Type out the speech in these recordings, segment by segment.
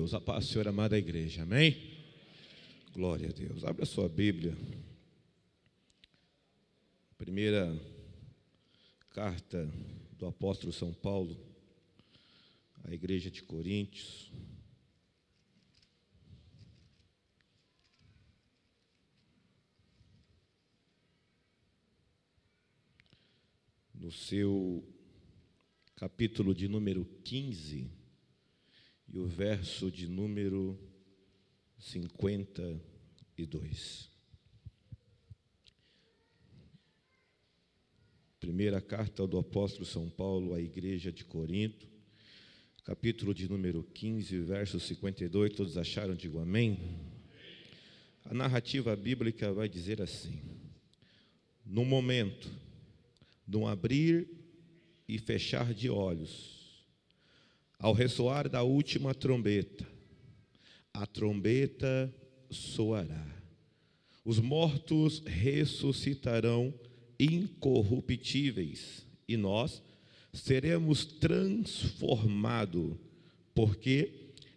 Deus, a paz, Senhor, amada igreja, amém? Glória a Deus. Abra a sua Bíblia. Primeira carta do apóstolo São Paulo à igreja de Coríntios. No seu capítulo de número 15 e o verso de número 52. Primeira carta do apóstolo São Paulo à igreja de Corinto, capítulo de número 15, verso 52. Todos acharam? Digo amém. A narrativa bíblica vai dizer assim: no momento, num abrir e fechar de olhos, ao ressoar da última trombeta, a trombeta soará. Os mortos ressuscitarão incorruptíveis e nós seremos transformados, porque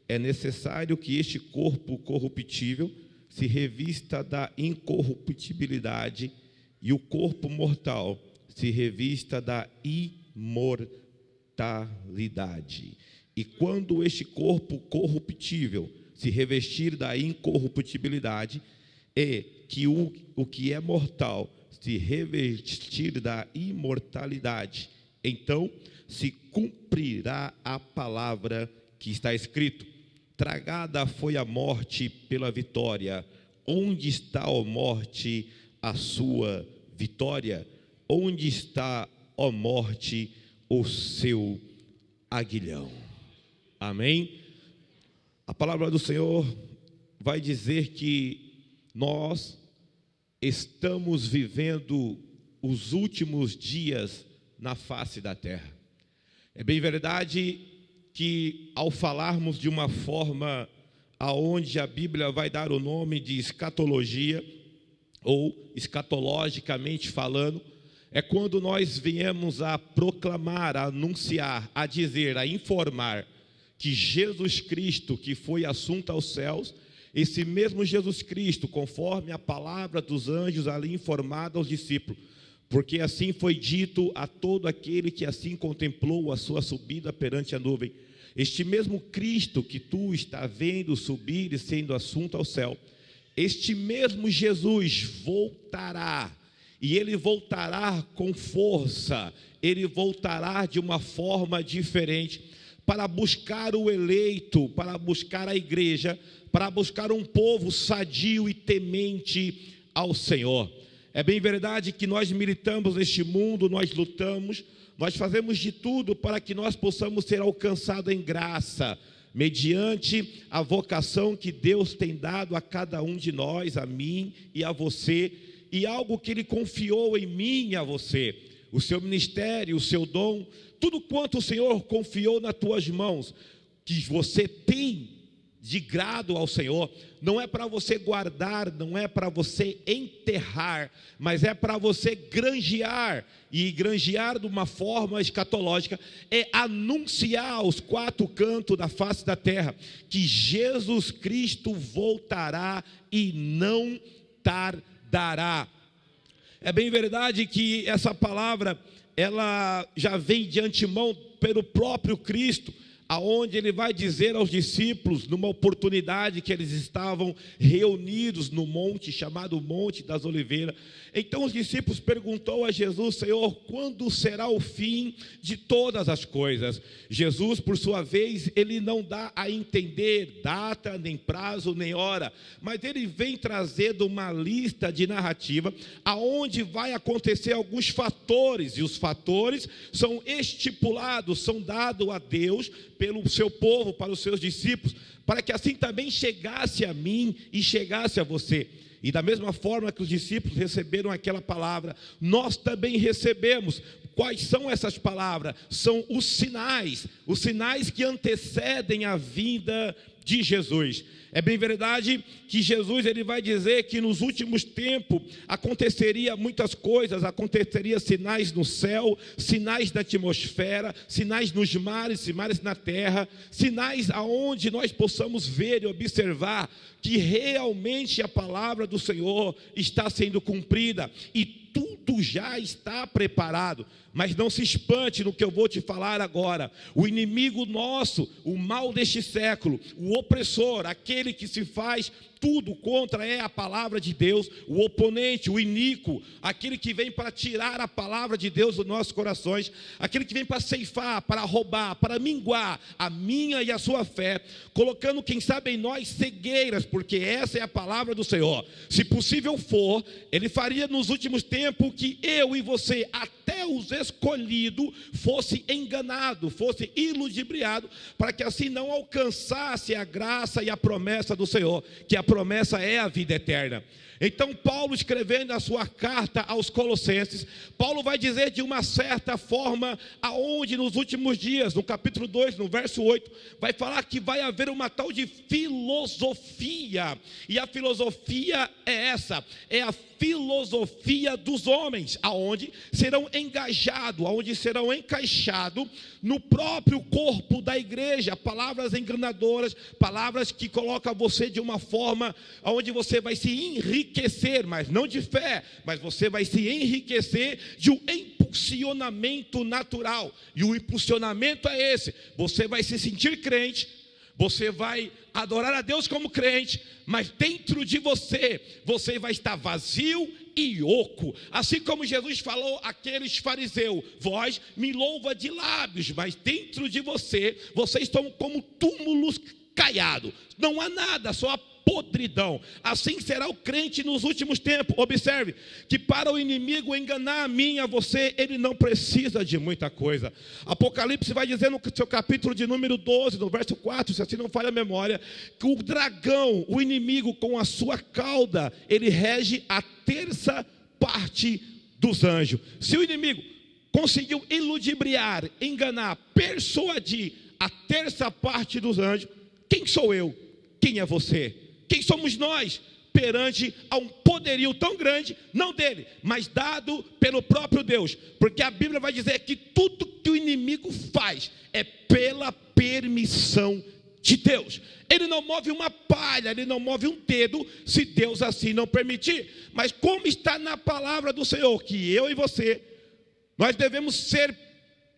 é necessário que este corpo corruptível se revista da incorruptibilidade e o corpo mortal se revista da imortalidade. E quando este corpo corruptível se revestir da incorruptibilidade, é que o que é mortal se revestir da imortalidade, então se cumprirá a palavra que está escrito: tragada foi a morte pela vitória. Onde está, ó morte, a sua vitória? Onde está, ó morte, o seu aguilhão? Amém? A palavra do Senhor vai dizer que nós estamos vivendo os últimos dias na face da terra. É bem verdade que, ao falarmos de uma forma aonde a Bíblia vai dar o nome de escatologia, ou escatologicamente falando, é quando nós viemos a proclamar, a anunciar, a dizer, a informar que Jesus Cristo, que foi assunto aos céus, esse mesmo Jesus Cristo, conforme a palavra dos anjos ali informada aos discípulos, porque assim foi dito a todo aquele que assim contemplou a sua subida perante a nuvem. Este mesmo Cristo que tu está vendo subir e sendo assunto ao céu, este mesmo Jesus voltará. E ele voltará com força, ele voltará de uma forma diferente, para buscar o eleito, para buscar a igreja, para buscar um povo sadio e temente ao Senhor. É bem verdade que nós militamos neste mundo, nós lutamos, nós fazemos de tudo para que nós possamos ser alcançados em graça, mediante a vocação que Deus tem dado a cada um de nós, a mim e a você, e algo que Ele confiou em mim e a você, o seu ministério, o seu dom, tudo quanto o Senhor confiou nas tuas mãos, que você tem de grado ao Senhor, não é para você guardar, não é para você enterrar, mas é para você granjear, e granjear de uma forma escatológica, é anunciar aos quatro cantos da face da terra, que Jesus Cristo voltará e não tardará. É bem verdade que essa palavra, ela já vem de antemão pelo próprio Cristo, aonde ele vai dizer aos discípulos, numa oportunidade que eles estavam reunidos no monte, chamado Monte das Oliveiras. Então os discípulos perguntou a Jesus: Senhor, quando será o fim de todas as coisas? Jesus, por sua vez, ele não dá a entender data, nem prazo, nem hora, mas ele vem trazendo uma lista de narrativa, aonde vai acontecer alguns fatores, e os fatores são estipulados, são dados a Deus, pelo seu povo, para os seus discípulos, para que assim também chegasse a mim e chegasse a você. E da mesma forma que os discípulos receberam aquela palavra, nós também recebemos, Quais são essas palavras? São os sinais que antecedem a vinda de Jesus. É bem verdade que Jesus ele vai dizer que nos últimos tempos aconteceria muitas coisas, aconteceria sinais no céu, sinais na atmosfera, sinais nos mares, sinais na terra, sinais aonde nós possamos ver e observar que realmente a palavra do Senhor está sendo cumprida e tudo já está preparado. Mas não se espante no que eu vou te falar agora. O inimigo nosso, o mal deste século, o opressor, aquele que se faz tudo contra é a palavra de Deus, o oponente, o iníquo, aquele que vem para tirar a palavra de Deus dos nossos corações, aquele que vem para ceifar, para roubar, para minguar a minha e a sua fé, colocando, quem sabe, em nós cegueiras, porque essa é a palavra do Senhor. Se possível for, ele faria nos últimos tempos que eu e você, até os escolhidos, fosse enganado, fosse iludibriado, para que assim não alcançasse a graça e a promessa do Senhor, que a promessa é a vida eterna. Então Paulo, escrevendo a sua carta aos Colossenses, Paulo vai dizer de uma certa forma, aonde nos últimos dias, no capítulo 2, no verso 8, vai falar que vai haver uma tal de filosofia, e a filosofia é essa, é a filosofia dos homens, aonde serão engajados, aonde serão encaixados no próprio corpo da igreja, palavras enganadoras, palavras que colocam você de uma forma aonde você vai se enriquecer, mas não de fé, mas você vai se enriquecer de um impulsionamento natural, e o impulsionamento é esse: você vai se sentir crente, você vai adorar a Deus como crente, mas dentro de você, você vai estar vazio e oco. Assim como Jesus falou àqueles fariseus: vós me louva de lábios, mas dentro de você, vocês estão como túmulos caiados. Não há nada, só a podridão. Assim será o crente nos últimos tempos. Observe que para o inimigo enganar a mim e a você, ele não precisa de muita coisa. Apocalipse vai dizer no seu capítulo de número 12, no verso 4, se assim não falha a memória, que o dragão, o inimigo, com a sua cauda, ele rege a terça parte dos anjos. Se o inimigo conseguiu iludibriar, enganar, persuadir a terça parte dos anjos, quem sou eu? Quem é você? Quem somos nós perante a um poderio tão grande, não dele, mas dado pelo próprio Deus? Porque a Bíblia vai dizer que tudo que o inimigo faz é pela permissão de Deus. Ele não move uma palha, ele não move um dedo, se Deus assim não permitir. Mas como está na palavra do Senhor, que eu e você, nós devemos ser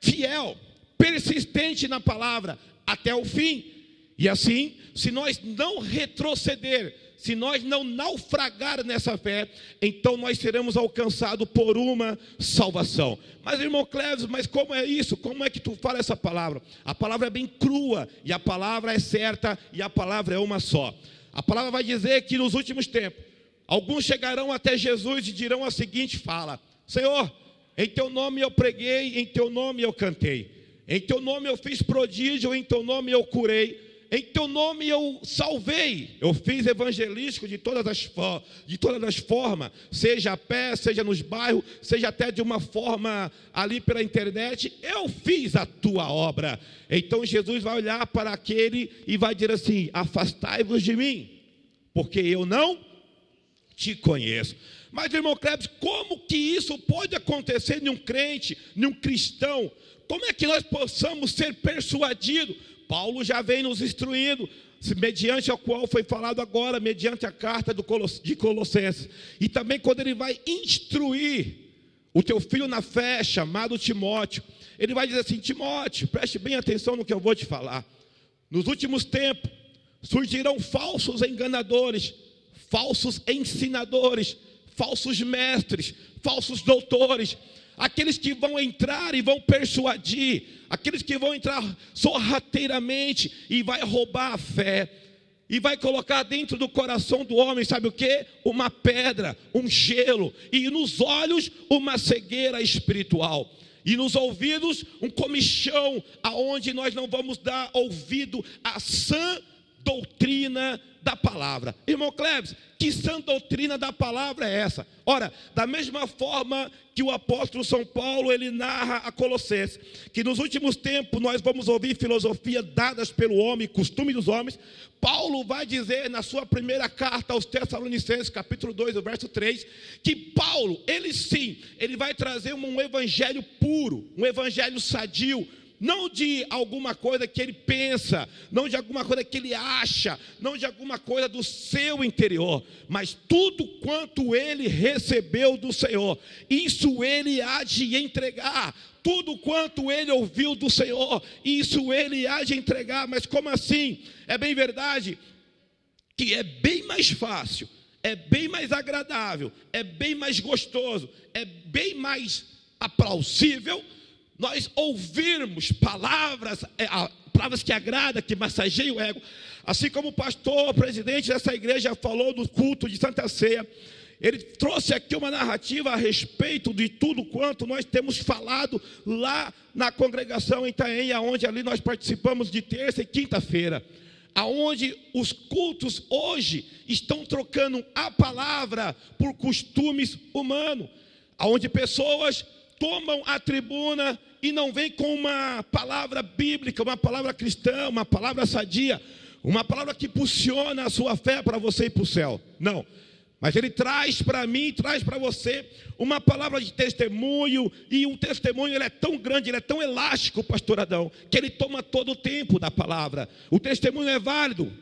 fiel, persistente na palavra até o fim. E assim, se nós não retroceder, se nós não naufragar nessa fé, então nós seremos alcançados por uma salvação. Mas irmão Cleves, mas como é isso? Como é que tu fala essa palavra? A palavra é bem crua, e a palavra é certa, e a palavra é uma só. A palavra vai dizer que nos últimos tempos, alguns chegarão até Jesus e dirão a seguinte fala: Senhor, em teu nome eu preguei, em teu nome eu cantei, em teu nome eu fiz prodígio, em teu nome eu curei, em teu nome eu salvei, eu fiz evangelístico de todas as formas, seja a pé, seja nos bairros, seja até de uma forma ali pela internet, eu fiz a tua obra. Então Jesus vai olhar para aquele e vai dizer assim: afastai-vos de mim, porque eu não te conheço. Mas irmão Cleves, como que isso pode acontecer em um crente, em um cristão? Como é que nós possamos ser persuadidos? Paulo já vem nos instruindo, mediante a qual foi falado agora, mediante a carta de Colossenses. E também quando ele vai instruir o teu filho na fé, chamado Timóteo, ele vai dizer assim: Timóteo, preste bem atenção no que eu vou te falar. Nos últimos tempos surgirão falsos enganadores, falsos ensinadores, falsos mestres, falsos doutores, aqueles que vão entrar e vão persuadir, aqueles que vão entrar sorrateiramente e vai roubar a fé, e vai colocar dentro do coração do homem, sabe o que? Uma pedra, um gelo, e nos olhos uma cegueira espiritual, e nos ouvidos um comichão, aonde nós não vamos dar ouvido à sã doutrina da palavra palavra. Irmão Cleves, que sã doutrina da palavra é essa? Ora, da mesma forma que o apóstolo São Paulo, ele narra a Colossenses, que nos últimos tempos nós vamos ouvir filosofia dadas pelo homem, costume dos homens, Paulo vai dizer na sua primeira carta aos Tessalonicenses, capítulo 2, verso 3, que Paulo, ele sim, ele vai trazer um evangelho puro, um evangelho sadio, não de alguma coisa que ele pensa, não de alguma coisa que ele acha, não de alguma coisa do seu interior, mas tudo quanto ele recebeu do Senhor, isso ele há de entregar. Tudo quanto ele ouviu do Senhor, isso ele há de entregar. Mas como assim? É bem verdade que é bem mais fácil, é bem mais agradável, é bem mais gostoso, é bem mais aplausível nós ouvirmos palavras que agradam, que massageiam o ego. Assim como o pastor, o presidente dessa igreja falou do culto de Santa Ceia, ele trouxe aqui uma narrativa a respeito de tudo quanto nós temos falado lá na congregação em Itaém, onde ali nós participamos de terça e quinta-feira, aonde os cultos hoje estão trocando a palavra por costumes humanos, aonde pessoas tomam a tribuna e não vêm com uma palavra bíblica, uma palavra cristã, uma palavra sadia, uma palavra que impulsiona a sua fé para você ir para o céu. Não. Mas ele traz para mim, traz para você uma palavra de testemunho, e um testemunho ele é tão grande, ele é tão elástico, pastor Adão, que ele toma todo o tempo da palavra. O testemunho é válido,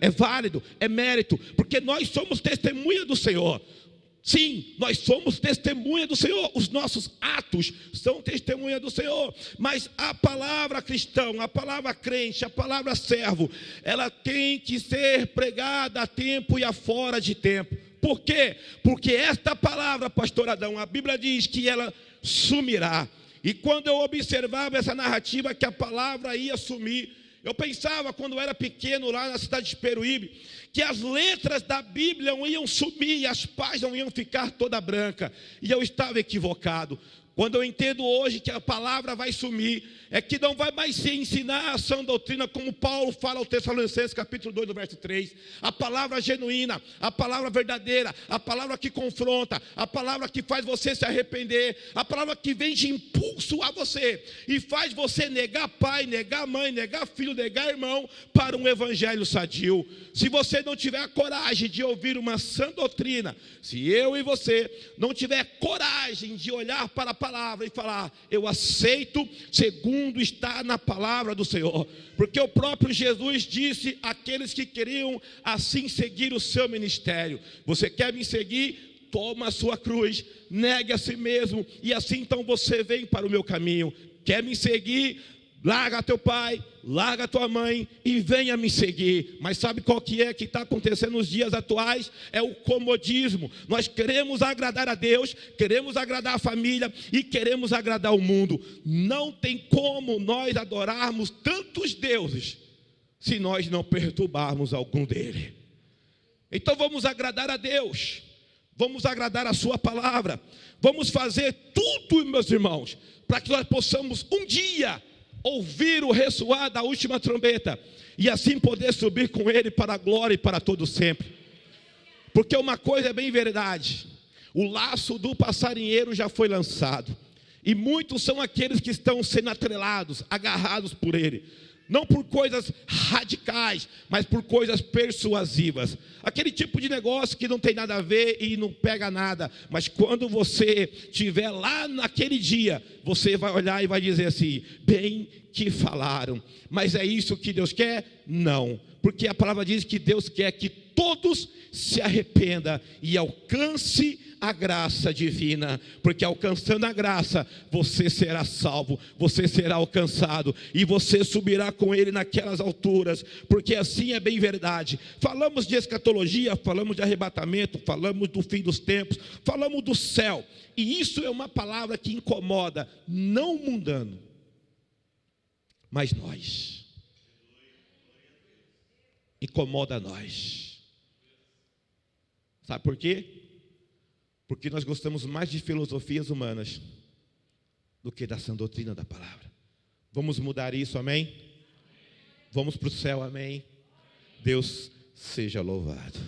é mérito, porque nós somos testemunha do Senhor. Sim, nós somos testemunha do Senhor, os nossos atos são testemunha do Senhor, mas a palavra cristão, a palavra crente, a palavra servo, ela tem que ser pregada a tempo e a fora de tempo. Por quê? Porque esta palavra, pastor Adão, a Bíblia diz que ela sumirá. E quando eu observava essa narrativa que a palavra ia sumir, eu pensava, quando eu era pequeno lá na cidade de Peruíbe, que as letras da Bíblia iam sumir e as páginas iam ficar toda branca. E eu estava equivocado. Quando eu entendo hoje que a palavra vai sumir, é que não vai mais se ensinar a sã doutrina, como Paulo fala ao Tessalonicenses, capítulo 2, verso 3. A palavra genuína, a palavra verdadeira, a palavra que confronta, a palavra que faz você se arrepender, a palavra que vem de impulso a você e faz você negar pai, negar mãe, negar filho, negar irmão, para um evangelho sadio. Se você não tiver coragem de ouvir uma sã doutrina, se eu e você não tiver coragem de olhar para a palavra e falar, eu aceito segundo está na palavra do Senhor, porque o próprio Jesus disse àqueles que queriam assim seguir o seu ministério: você quer me seguir? Toma a sua cruz, negue a si mesmo, e assim então você vem para o meu caminho. Quer me seguir? Larga teu pai, larga tua mãe e venha me seguir. Mas sabe qual que está acontecendo nos dias atuais? É o comodismo. Nós queremos agradar a Deus, queremos agradar a família e queremos agradar o mundo. Não tem como nós adorarmos tantos deuses se nós não perturbarmos algum dele. Então vamos agradar a Deus, vamos agradar a sua palavra, vamos fazer tudo, meus irmãos, para que nós possamos um dia ouvir o ressoar da última trombeta e assim poder subir com ele para a glória e para todo sempre. Porque uma coisa é bem verdade: o laço do passarinheiro já foi lançado, e muitos são aqueles que estão sendo atrelados, agarrados por ele, não por coisas radicais, mas por coisas persuasivas. Aquele tipo de negócio que não tem nada a ver e não pega nada, mas quando você estiver lá naquele dia, você vai olhar e vai dizer assim: bem que falaram. Mas é isso que Deus quer? Não, porque a palavra diz que Deus quer que todos se arrependam e alcance a graça divina, porque alcançando a graça, você será salvo, você será alcançado, e você subirá com ele naquelas alturas, porque assim é bem verdade. Falamos de escatologia, falamos de arrebatamento, falamos do fim dos tempos, falamos do céu, e isso é uma palavra que incomoda, não o mundano, mas nós. Incomoda nós. Sabe por quê? Porque nós gostamos mais de filosofias humanas do que da sã doutrina da palavra. Vamos mudar isso, amém? Vamos para o céu, amém? Deus seja louvado.